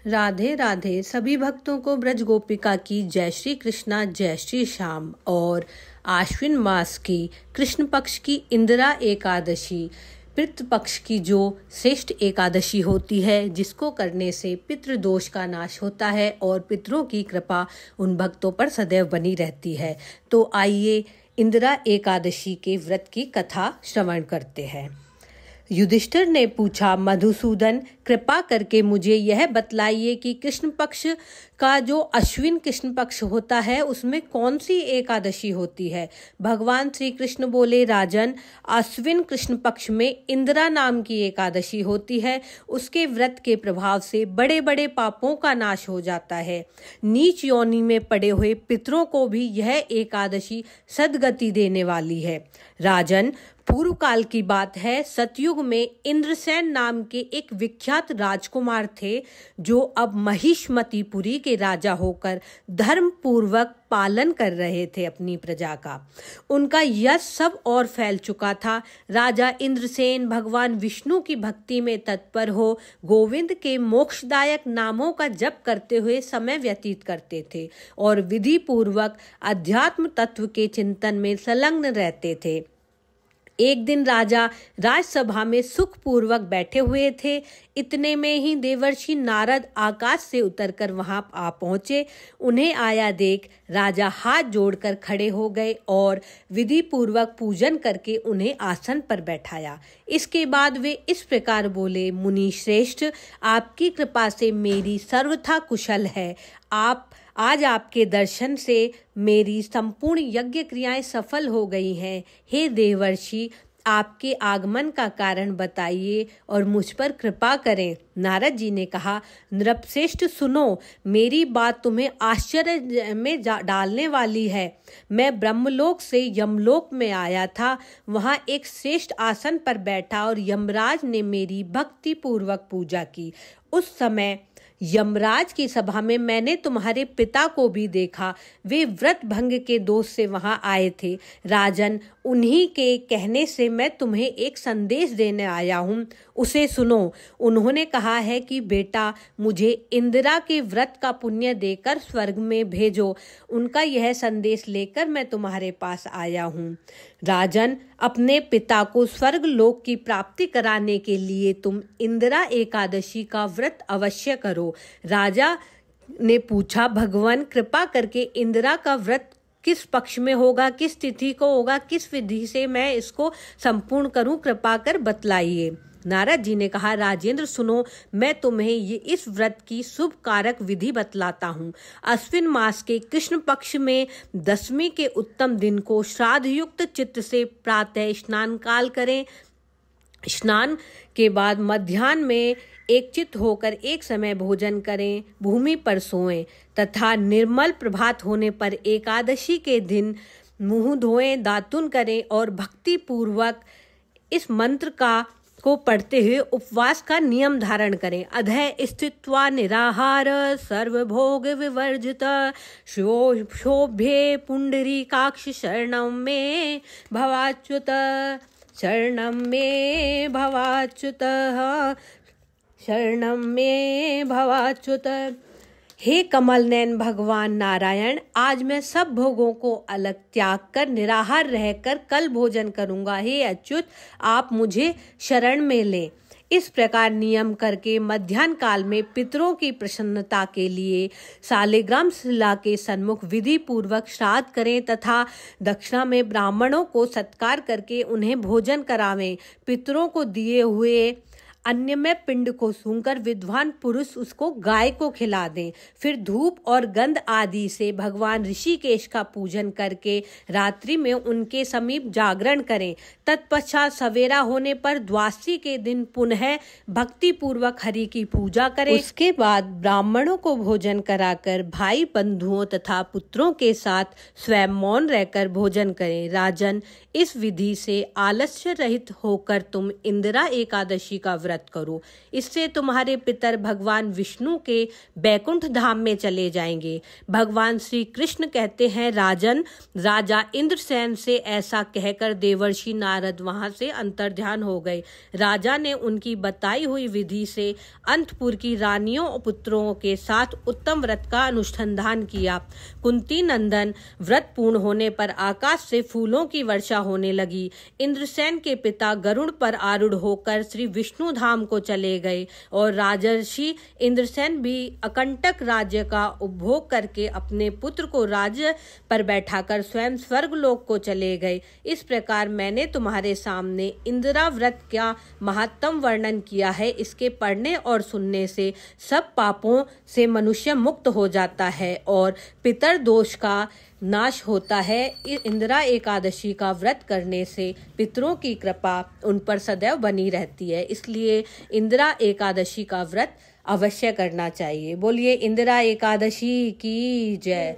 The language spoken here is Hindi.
राधे राधे। सभी भक्तों को ब्रज गोपिका की जय श्री कृष्णा, जय श्री श्याम। और आश्विन मास की कृष्ण पक्ष की इंदिरा एकादशी पितृ पक्ष की जो श्रेष्ठ एकादशी होती है, जिसको करने से पितृदोष का नाश होता है और पितरों की कृपा उन भक्तों पर सदैव बनी रहती है। तो आइए इंदिरा एकादशी के व्रत की कथा श्रवण करते हैं। युधिष्ठिर ने पूछा, मधुसूदन, कृपा करके मुझे यह बतलाइए कि कृष्ण पक्ष का जो अश्विन कृष्ण पक्ष होता है उसमें कौन सी एकादशी होती है। भगवान श्री कृष्ण बोले, राजन, अश्विन कृष्ण पक्ष में इंदिरा नाम की एकादशी होती है। उसके व्रत के प्रभाव से बड़े बड़े पापों का नाश हो जाता है। नीच योनि में पड़े हुए पितरों को भी यह एकादशी सद्गति देने वाली है। राजन, पूर्व काल की बात है, सतयुग में इंद्रसेन नाम के एक विख्यात राजकुमार थे, जो अब महिष्मतिपुरी के राजा होकर धर्म पूर्वक पालन कर रहे थे अपनी प्रजा का। उनका यश सब और फैल चुका था। राजा इंद्रसेन भगवान विष्णु की भक्ति में तत्पर हो गोविंद के मोक्षदायक नामों का जप करते हुए समय व्यतीत करते थे और विधि पूर्वक अध्यात्म तत्व के चिंतन में संलग्न रहते थे। एक दिन राजा राजसभा में सुखपूर्वक बैठे हुए थे। इतने में ही देवर्षि नारद आकाश से उतरकर वहां आ पहुंचे। उन्हें आया देख राजा हाथ जोड़कर खड़े हो गए और विधि पूर्वक पूजन करके उन्हें आसन पर बैठाया। इसके बाद वे इस प्रकार बोले, मुनि श्रेष्ठ, आपकी कृपा से मेरी सर्वथा कुशल है। आज आपके दर्शन से मेरी संपूर्ण यज्ञ क्रियाएं सफल हो गई हैं। हे देवर्षि, आपके आगमन का कारण बताइए और मुझ पर कृपा करें। नारद जी ने कहा, नृपश्रेष्ठ, सुनो, मेरी बात तुम्हें आश्चर्य में डालने वाली है। मैं ब्रह्मलोक से यमलोक में आया था। वहां एक श्रेष्ठ आसन पर बैठा और यमराज ने मेरी भक्ति पूर्वक पूजा की। उस समय यमराज की सभा में मैंने तुम्हारे पिता को भी देखा। वे व्रत भंग के दोष से वहां आए थे। राजन, उन्हीं के कहने से मैं तुम्हें एक संदेश देने आया हूँ, उसे सुनो। उन्होंने कहा है कि बेटा, मुझे इंदिरा के व्रत का पुण्य देकर स्वर्ग में भेजो। उनका यह संदेश लेकर मैं तुम्हारे पास आया हूँ। राजन, अपने पिता को स्वर्ग लोक की प्राप्ति कराने के लिए तुम इंदिरा एकादशी का व्रत अवश्य करो। राजा ने पूछा, भगवान, कृपा करके इंदिरा का व्रत किस पक्ष में होगा, किस तिथि को होगा, किस विधि से मैं इसको संपूर्ण करूं, कृपा कर बतलाइए। नारद जी ने कहा, राजेंद्र सुनो, मैं तुम्हें ये इस व्रत की शुभ कारक विधि बतलाता हूँ। अश्विन मास के कृष्ण पक्ष में दशमी के उत्तम दिन को श्राद्ध युक्त चित्त से प्रातः स्नान काल करें। स्नान के बाद मध्याह्न में एक चित्त होकर एक समय भोजन करें, भूमि पर सोएं तथा निर्मल प्रभात होने पर एकादशी के दिन मुंह धोएं, दातुन करें और भक्ति पूर्वक इस मंत्र को पढ़ते हुए उपवास का नियम धारण करें। अधः स्थित्वा निराहार सर्वभोग विवर्जित शोभ्ये पुंडरीकाक्ष शरणं मे भवाच्युत, शरणं मे भवाच्युत, शरणं मे भवाच्युत। हे कमल नयन भगवान नारायण, आज मैं सब भोगों को अलग त्याग कर निराहार रहकर कल भोजन करूंगा। हे अच्युत, आप मुझे शरण में लें। इस प्रकार नियम करके मध्याह्न काल में पितरों की प्रसन्नता के लिए सालिग्राम शिला के सन्मुख विधि पूर्वक श्राद्ध करें तथा दक्षिणा में ब्राह्मणों को सत्कार करके उन्हें भोजन करावें। पितरों को दिए हुए अन्य में पिंड को सूंघकर विद्वान पुरुष उसको गाय को खिला दें। फिर धूप और गंध आदि से भगवान ऋषिकेश का पूजन करके रात्रि में उनके समीप जागरण करें। तत्पश्चात सवेरा होने पर द्वादशी के दिन पुनः भक्ति पूर्वक हरि की पूजा करें। उसके बाद ब्राह्मणों को भोजन कराकर भाई बंधुओं तथा पुत्रों के साथ स्वयं मौन रहकर भोजन करें। राजन, इस विधि से आलस्य रहित होकर तुम इंदिरा एकादशी का व्रत व्रत करो, इससे तुम्हारे पितर भगवान विष्णु के बैकुंठ धाम में चले जाएंगे। भगवान श्री कृष्ण कहते हैं, राजन, राजा इंद्रसेन से ऐसा कहकर देवर्षि नारद वहां से अंतर्ध्यान हो गए। राजा ने उनकी बताई हुई विधि से अंतपुर की रानियों और पुत्रों के साथ उत्तम व्रत का अनुसंधान किया। कुंती नंदन व्रत पूर्ण होने पर आकाश से फूलों की वर्षा होने लगी। इंद्रसेन के पिता गरुड़ पर आरूढ़ होकर श्री विष्णु धाम को चले गए और राजर्षि इंद्रसेन भी अकंटक राज्य का उपभोग करके अपने पुत्र को राज्य पर बैठाकर स्वयं स्वर्गलोक को चले गए। इस प्रकार मैंने तुम्हारे सामने इंदिरा व्रत का महत्तम वर्णन किया है। इसके पढ़ने और सुनने से सब पापों से मनुष्य मुक्त हो जाता है और पितर दोष का नाश होता है। इंदिरा एकादशी का व्रत करने से पितरों की कृपा उन पर सदैव बनी रहती है, इसलिए इंदिरा एकादशी का व्रत अवश्य करना चाहिए। बोलिए इंदिरा एकादशी की जय।